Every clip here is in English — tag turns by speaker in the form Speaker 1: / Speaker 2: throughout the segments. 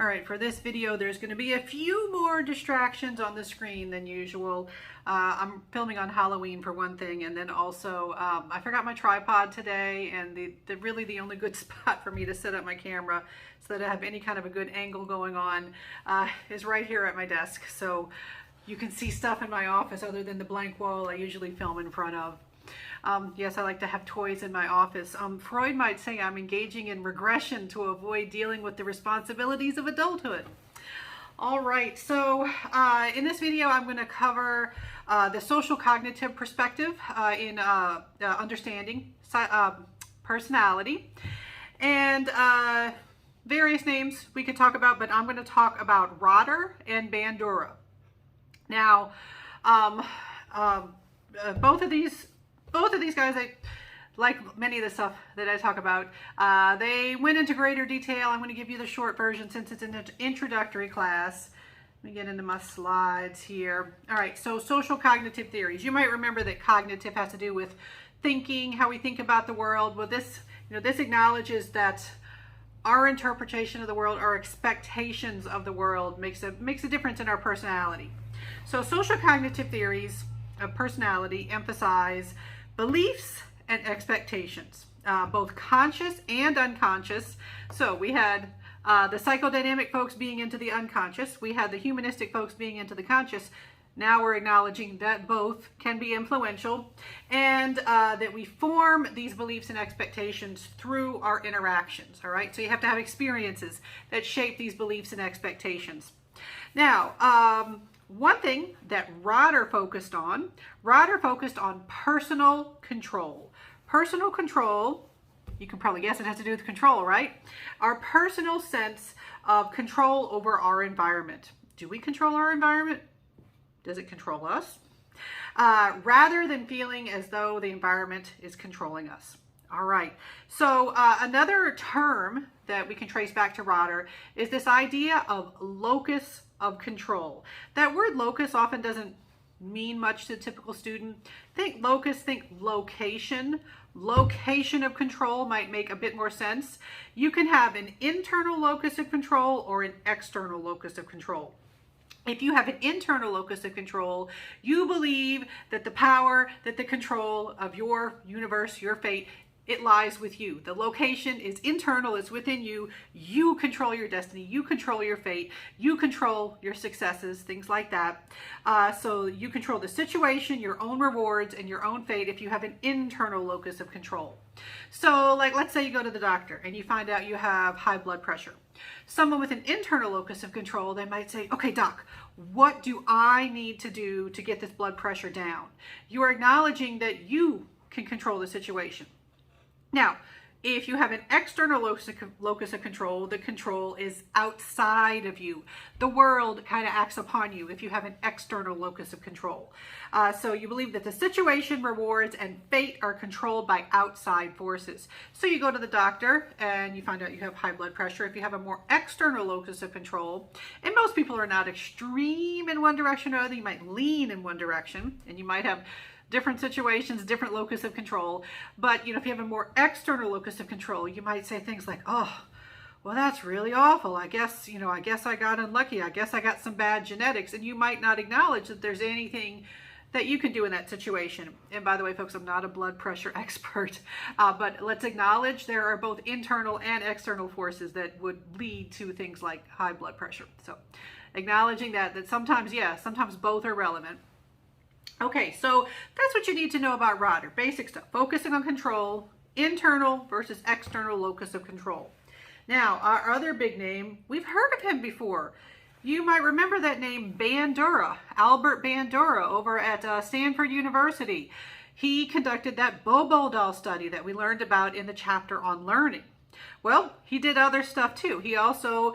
Speaker 1: All right, for this video, there's going to be a few more distractions on the screen than usual. I'm filming on Halloween for one thing, and then also I forgot my tripod today, and really the only good spot for me to set up my camera so that I have any kind of a good angle going on is right here at my desk. So you can see stuff in my office other than the blank wall I usually film in front of. Yes, I like to have toys in my office. Freud might say I'm engaging in regression to avoid dealing with the responsibilities of adulthood. All right, so in this video, I'm going to cover the social cognitive perspective in understanding personality, and various names we could talk about, but I'm going to talk about Rotter and Bandura. Now, both of these guys, like many of the stuff that I talk about, they went into greater detail. I'm going to give you the short version since it's an introductory class. Let me get into my slides here. All right, so social cognitive theories. You might remember that cognitive has to do with thinking, how we think about the world. Well, this acknowledges that our interpretation of the world, our expectations of the world makes a difference in our personality. So social cognitive theories of personality emphasize beliefs and expectations, both conscious and unconscious. So we had the psychodynamic folks being into the unconscious. We had the humanistic folks being into the conscious. Now we're acknowledging that both can be influential, and that we form these beliefs and expectations through our interactions. All right, so you have to have experiences that shape these beliefs and expectations. Now, one thing that Rotter focused on personal control. Personal control, you can probably guess it has to do with control, right? Our personal sense of control over our environment. Do we control our environment? Does it control us? Rather than feeling as though the environment is controlling us. All right, so another term that we can trace back to Rotter is this idea of locus of control. That word locus often doesn't mean much to the typical student. Think locus, think location. Location of control might make a bit more sense. You can have an internal locus of control or an external locus of control. If you have an internal locus of control, you believe that the power, that the control of your universe, your fate, it lies with you. The location is internal, it's within you. You control your destiny, you control your fate, you control your successes, things like that. So you control the situation, your own rewards, and your own fate if you have an internal locus of control. So like, let's say you go to the doctor and you find out you have high blood pressure. Someone with an internal locus of control, they might say, okay, doc, what do I need to do to get this blood pressure down? You are acknowledging that you can control the situation. Now, if you have an external locus of control, the control is outside of you. The world kind of acts upon you if you have an external locus of control. So you believe that the situation, rewards, and fate are controlled by outside forces. So you go to the doctor and you find out you have high blood pressure. If you have a more external locus of control, and most people are not extreme in one direction or other, you might lean in one direction, and you might have different situations, different locus of control. But if you have a more external locus of control, you might say things like, oh, well, that's really awful. I guess I got unlucky. I guess I got some bad genetics. And you might not acknowledge that there's anything that you can do in that situation. And by the way, folks, I'm not a blood pressure expert, but let's acknowledge there are both internal and external forces that would lead to things like high blood pressure. So acknowledging that sometimes, sometimes both are relevant. Okay, so that's what you need to know about Rotter. Basic stuff. Focusing on control, internal versus external locus of control. Now, our other big name, we've heard of him before. You might remember that name, Bandura, Albert Bandura, over at Stanford University. He conducted that Bobo doll study that we learned about in the chapter on learning. Well, he did other stuff too. He also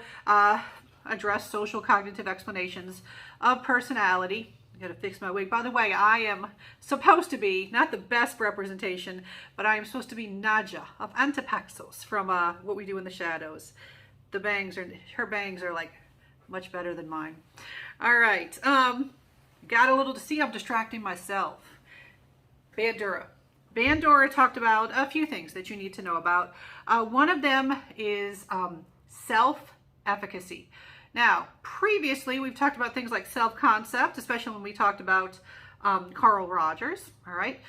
Speaker 1: addressed social cognitive explanations of personality. I gotta fix my wig. By the way, I am supposed to be, not the best representation, but I am supposed to be Nadja of Antipaxos from What We Do in the Shadows. Her bangs are like much better than mine. All right, got a little to see, I'm distracting myself. Bandura. Bandura talked about a few things that you need to know about. One of them is self self-efficacy. Now, previously, we've talked about things like self-concept, especially when we talked about Carl Rogers, all right?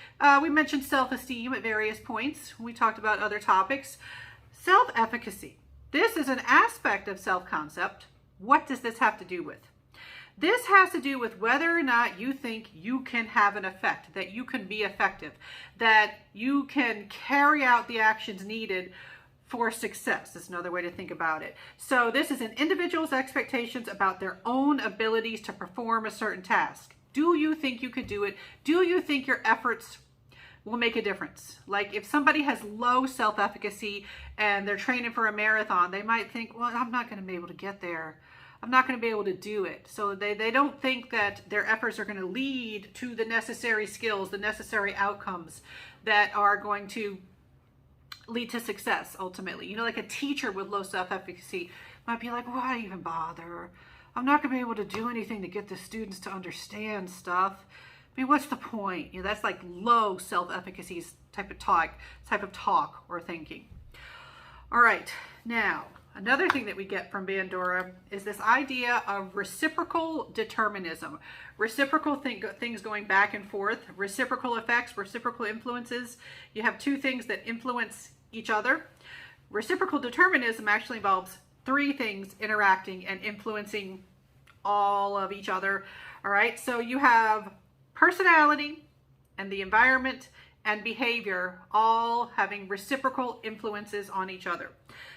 Speaker 1: We mentioned self-esteem at various points. We talked about other topics. Self-efficacy. This is an aspect of self-concept. What does this have to do with? This has to do with whether or not you think you can have an effect, that you can be effective, that you can carry out the actions needed for success. Is another way to think about it. So this is an individual's expectations about their own abilities to perform a certain task. Do you think you could do it? Do you think your efforts will make a difference? Like if somebody has low self-efficacy and they're training for a marathon, they might think, well, I'm not going to be able to get there. I'm not going to be able to do it. So they don't think that their efforts are going to lead to the necessary skills, the necessary outcomes that are going to lead to success ultimately. You know, like a teacher with low self-efficacy might be like, why even bother? I'm not going to be able to do anything to get the students to understand stuff. I mean, what's the point? You know, that's like low self-efficacy type of talk or thinking. All right, now another thing that we get from Bandura is this idea of reciprocal determinism. Reciprocal things going back and forth, reciprocal effects, reciprocal influences. You have two things that influence each other. Reciprocal determinism actually involves three things interacting and influencing all of each other. All right, so you have personality and the environment and behavior all having reciprocal influences on each other.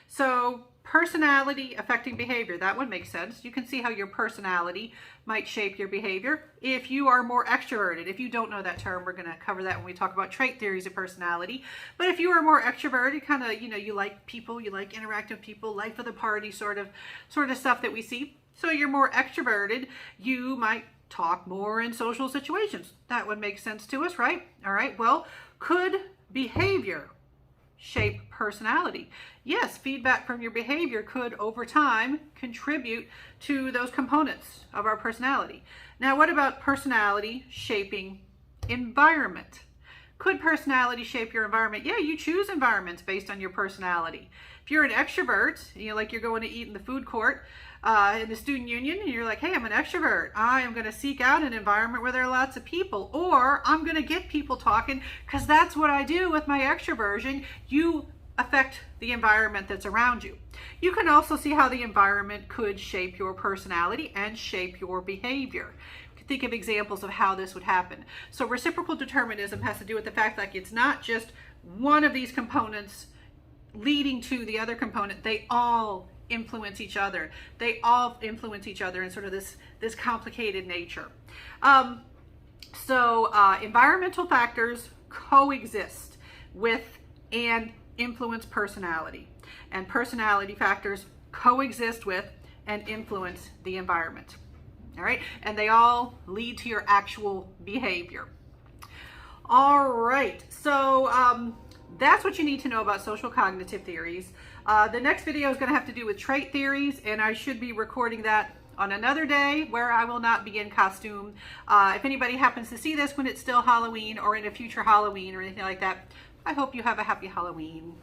Speaker 1: So personality affecting behavior, that would make sense. You can see how your personality might shape your behavior. If you are more extroverted, if you don't know that term, we're going to cover that when we talk about trait theories of personality. But if you are more extroverted, kind of, you know, you like people, you like interacting with people, life of the party sort of stuff that we see. So you're more extroverted, you might talk more in social situations. That would make sense to us, right? All right, well, could behavior shape personality? Yes, feedback from your behavior could over time contribute to those components of our personality. Now, what about personality shaping environment? Could personality shape your environment? Yeah, you choose environments based on your personality. If you're an extrovert, you know, like you're going to eat in the food court in the student union, and you're like, hey, I'm an extrovert. I am going to seek out an environment where there are lots of people, or I'm going to get people talking because that's what I do with my extroversion. You affect the environment that's around you. You can also see how the environment could shape your personality and shape your behavior. Think of examples of how this would happen. So reciprocal determinism has to do with the fact that it's not just one of these components leading to the other component. They all influence each other. They all influence each other in sort of this complicated nature. Environmental factors coexist with and influence personality, and personality factors coexist with and influence the environment. All right, and they all lead to your actual behavior. All right, so that's what you need to know about social cognitive theories. The next video is going to have to do with trait theories, and I should be recording that on another day where I will not be in costume. If anybody happens to see this when it's still Halloween or in a future Halloween or anything like that, I hope you have a happy Halloween.